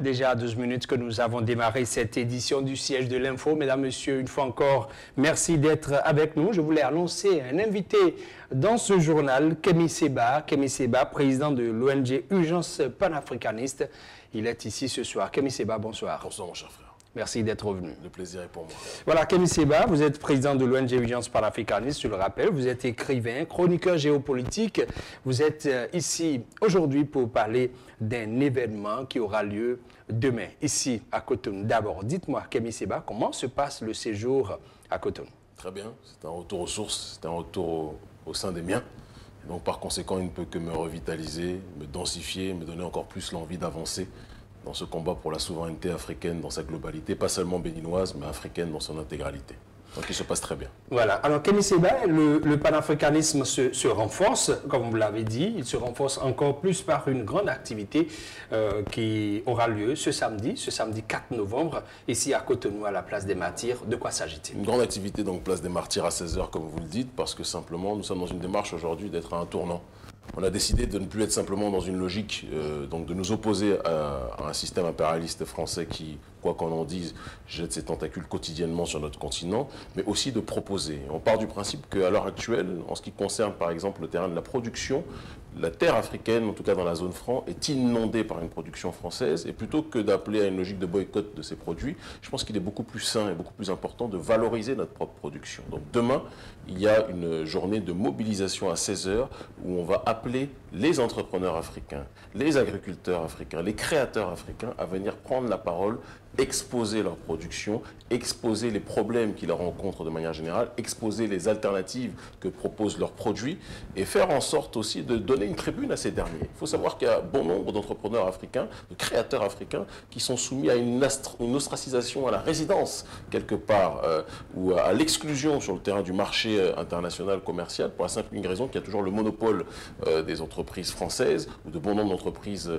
Déjà à 12 minutes que nous avons démarré cette édition du siège de l'info. Mesdames, Messieurs, une fois encore, merci d'être avec nous. Je voulais annoncer un invité dans ce journal, Kémi Séba. Kémi Séba, président de l'ONG Urgence panafricaniste. Il est ici ce soir. Kémi Séba, bonsoir. Bonsoir mon cher frère. Merci d'être venu. Le plaisir est pour moi. Voilà, Kémi Séba, vous êtes président de l'ONG Urgence panafricaniste, je le rappelle. Vous êtes écrivain, chroniqueur géopolitique. Vous êtes ici aujourd'hui pour parler d'un événement qui aura lieu demain, ici à Cotonou. D'abord, dites-moi, Kémi Séba, comment se passe le séjour à Cotonou? Très bien, c'est un retour aux sources, c'est un retour au sein des miens. Et donc par conséquent, il ne peut que me revitaliser, me densifier, me donner encore plus l'envie d'avancer dans ce combat pour la souveraineté africaine dans sa globalité, pas seulement béninoise, mais africaine dans son intégralité. Donc il se passe très bien. Voilà. Alors, Kémi Séba, le panafricanisme se renforce, comme vous l'avez dit, il se renforce encore plus par une grande activité qui aura lieu ce samedi 4 novembre, ici à Cotonou, à la place des Martyrs. De quoi s'agit-il? Une grande activité, donc place des Martyrs à 16 h, comme vous le dites, parce que simplement, nous sommes dans une démarche aujourd'hui d'être à un tournant. On a décidé de ne plus être simplement dans une logique, donc de nous opposer à un système impérialiste français qui, quoi qu'on en dise, jette ses tentacules quotidiennement sur notre continent, mais aussi de proposer. On part du principe qu'à l'heure actuelle, en ce qui concerne par exemple le terrain de la production, la terre africaine, en tout cas dans la zone franc, est inondée par une production française. Et plutôt que d'appeler à une logique de boycott de ces produits, je pense qu'il est beaucoup plus sain et beaucoup plus important de valoriser notre propre production. Donc demain, il y a une journée de mobilisation à 16 h où on va appeler les entrepreneurs africains, les agriculteurs africains, les créateurs africains à venir prendre la parole, exposer leur production, exposer les problèmes qu'ils rencontrent de manière générale, exposer les alternatives que proposent leurs produits et faire en sorte aussi de donner une tribune à ces derniers. Il faut savoir qu'il y a bon nombre d'entrepreneurs africains, de créateurs africains qui sont soumis à une ostracisation à la résidence quelque part ou à l'exclusion sur le terrain du marché international commercial pour la simple et unique raison qu'il y a toujours le monopole des entreprises françaises ou de bon nombre d'entreprises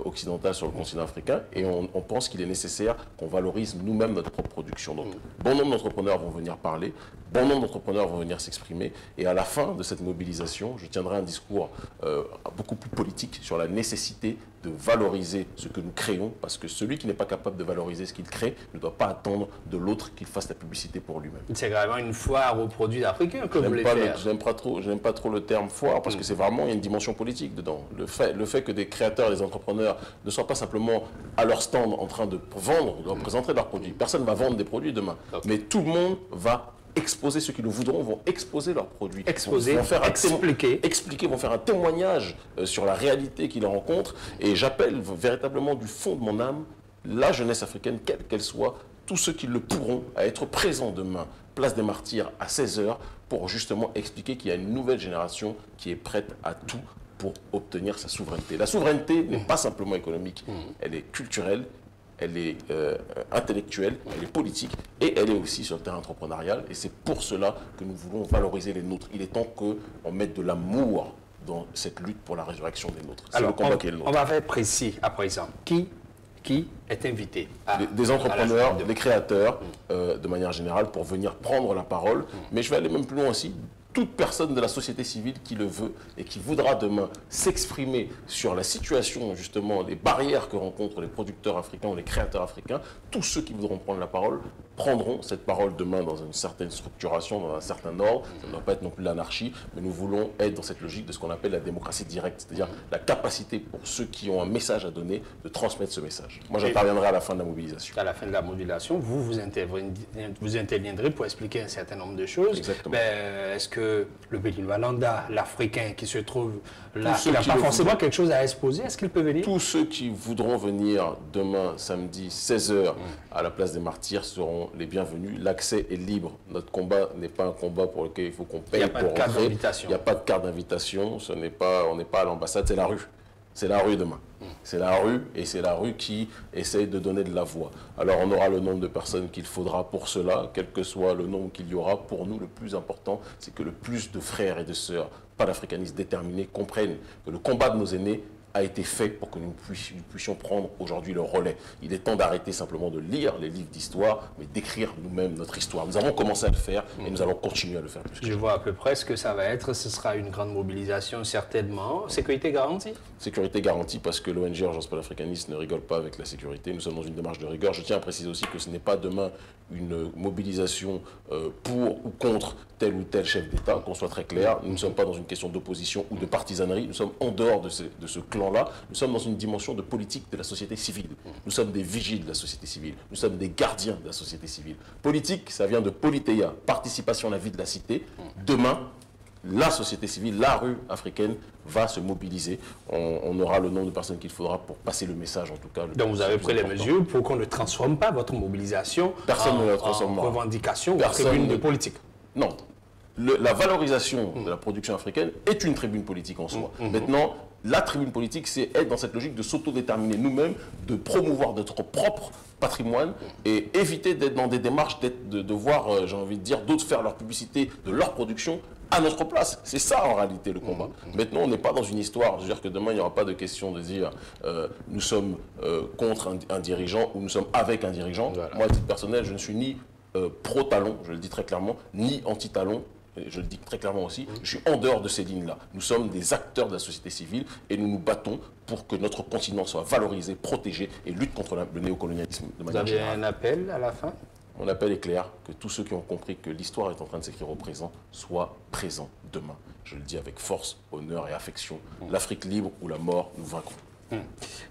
occidentales sur le continent africain et on pense qu'il est nécessaire qu'on valorise nous-mêmes notre propre production. Donc, bon nombre d'entrepreneurs vont venir parler, bon nombre d'entrepreneurs vont venir s'exprimer, et à la fin de cette mobilisation, je tiendrai un discours beaucoup plus politique sur la nécessité de valoriser ce que nous créons, parce que celui qui n'est pas capable de valoriser ce qu'il crée ne doit pas attendre de l'autre qu'il fasse la publicité pour lui-même. C'est vraiment une foire aux produits africains que vous voulez faire. Je n'aime pas trop le terme foire, parce que c'est vraiment, il y a une dimension politique dedans. Le fait que des créateurs et des entrepreneurs ne soient pas simplement à leur stand en train de vendre, de présenter leurs produits. Personne ne va vendre des produits demain, mais tout le monde va exposer, ceux qui le voudront vont exposer leurs produits. Exposer, vont faire expliquer, vont faire un témoignage sur la réalité qu'ils rencontrent. Et j'appelle véritablement du fond de mon âme la jeunesse africaine, quelle qu'elle soit, tous ceux qui le pourront, à être présents demain, place des Martyrs à 16 h, pour justement expliquer qu'il y a une nouvelle génération qui est prête à tout pour obtenir sa souveraineté. La souveraineté n'est pas simplement économique, elle est culturelle, elle est intellectuelle, elle est politique et elle est aussi sur le terrain entrepreneurial. Et c'est pour cela que nous voulons valoriser les nôtres. Il est temps qu'on mette de l'amour dans cette lutte pour la résurrection des nôtres. C'est le combat qui est le nôtre. On va faire précis à présent. Qui est invité des entrepreneurs, des créateurs, de manière générale, pour venir prendre la parole. Mais je vais aller même plus loin aussi. Toute personne de la société civile qui le veut et qui voudra demain s'exprimer sur la situation, justement, les barrières que rencontrent les producteurs africains ou les créateurs africains, tous ceux qui voudront prendre la parole prendront cette parole demain dans une certaine structuration, dans un certain ordre. Ça ne doit pas être non plus l'anarchie, mais nous voulons être dans cette logique de ce qu'on appelle la démocratie directe, c'est-à-dire la capacité pour ceux qui ont un message à donner de transmettre ce message. Moi, j'interviendrai à la fin de la mobilisation. À la fin de la mobilisation, vous interviendrez pour expliquer un certain nombre de choses. Exactement. Est-ce que le Béninois-Landa, l'Africain qui se trouve là, il n'a pas forcément quelque chose à exposer, est-ce qu'il peut venir? Tous ceux qui voudront venir demain, samedi, 16 h, à la place des Martyrs seront les bienvenus. L'accès est libre. Notre combat n'est pas un combat pour lequel il faut qu'on paye pour rentrer. Il n'y a pas de carte d'invitation. On n'est pas à l'ambassade, c'est la rue. C'est la rue demain. C'est la rue et c'est la rue qui essaye de donner de la voix. Alors on aura le nombre de personnes qu'il faudra pour cela, quel que soit le nombre qu'il y aura. Pour nous, le plus important, c'est que le plus de frères et de sœurs panafricanistes déterminés comprennent que le combat de nos aînés a été fait pour que nous puissions prendre aujourd'hui le relais. Il est temps d'arrêter simplement de lire les livres d'histoire, mais d'écrire nous-mêmes notre histoire. Nous avons commencé à le faire et nous allons continuer à le faire. Je vois à peu près ce que ça va être. Ce sera une grande mobilisation certainement. Sécurité garantie? Sécurité garantie parce que l'ONG Urgence panafricaniste ne rigole pas avec la sécurité. Nous sommes dans une démarche de rigueur. Je tiens à préciser aussi que ce n'est pas demain une mobilisation pour ou contre tel ou tel chef d'État, qu'on soit très clair. Nous ne sommes pas dans une question d'opposition ou de partisanerie. Nous sommes en dehors de ce clan-là. Nous sommes dans une dimension de politique de la société civile. Nous sommes des vigiles de la société civile. Nous sommes des gardiens de la société civile. Politique, ça vient de politeia, participation à la vie de la cité. Demain, la société civile, la rue africaine va se mobiliser. On aura le nombre de personnes qu'il faudra pour passer le message, en tout cas. Donc vous avez pris les mesures pour qu'on ne transforme pas votre mobilisation en revendication ou en tribune de politique? Non. La valorisation de la production africaine est une tribune politique en soi. Maintenant, la tribune politique, c'est être dans cette logique de s'autodéterminer nous-mêmes, de promouvoir notre propre patrimoine et éviter d'être dans des démarches, de voir, j'ai envie de dire, d'autres faire leur publicité de leur production à notre place. C'est ça en réalité le combat. Maintenant, on n'est pas dans une histoire, je veux dire que demain, il n'y aura pas de question de dire nous sommes contre un dirigeant ou nous sommes avec un dirigeant. Voilà. Moi, à titre personnel, je ne suis ni pro-talon, je le dis très clairement, ni anti-talon. Je le dis très clairement aussi, je suis en dehors de ces lignes-là. Nous sommes des acteurs de la société civile et nous nous battons pour que notre continent soit valorisé, protégé et lutte contre le néocolonialisme de manière générale. Vous avez un appel à la fin? Mon appel est clair, que tous ceux qui ont compris que l'histoire est en train de s'écrire au présent soient présents demain. Je le dis avec force, honneur et affection. L'Afrique libre ou la mort, nous vaincrons.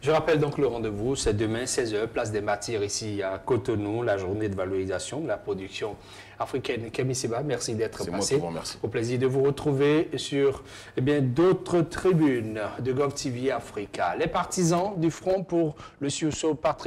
Je rappelle donc le rendez-vous, c'est demain 16h, place des Martyrs ici à Cotonou, la journée de valorisation de la production africaine. Kémy Séba, merci d'être passé. C'est moi qui vous remercie. Au plaisir de vous retrouver sur d'autres tribunes de GovTV Africa. Les partisans du Front pour le sursaut patriotique.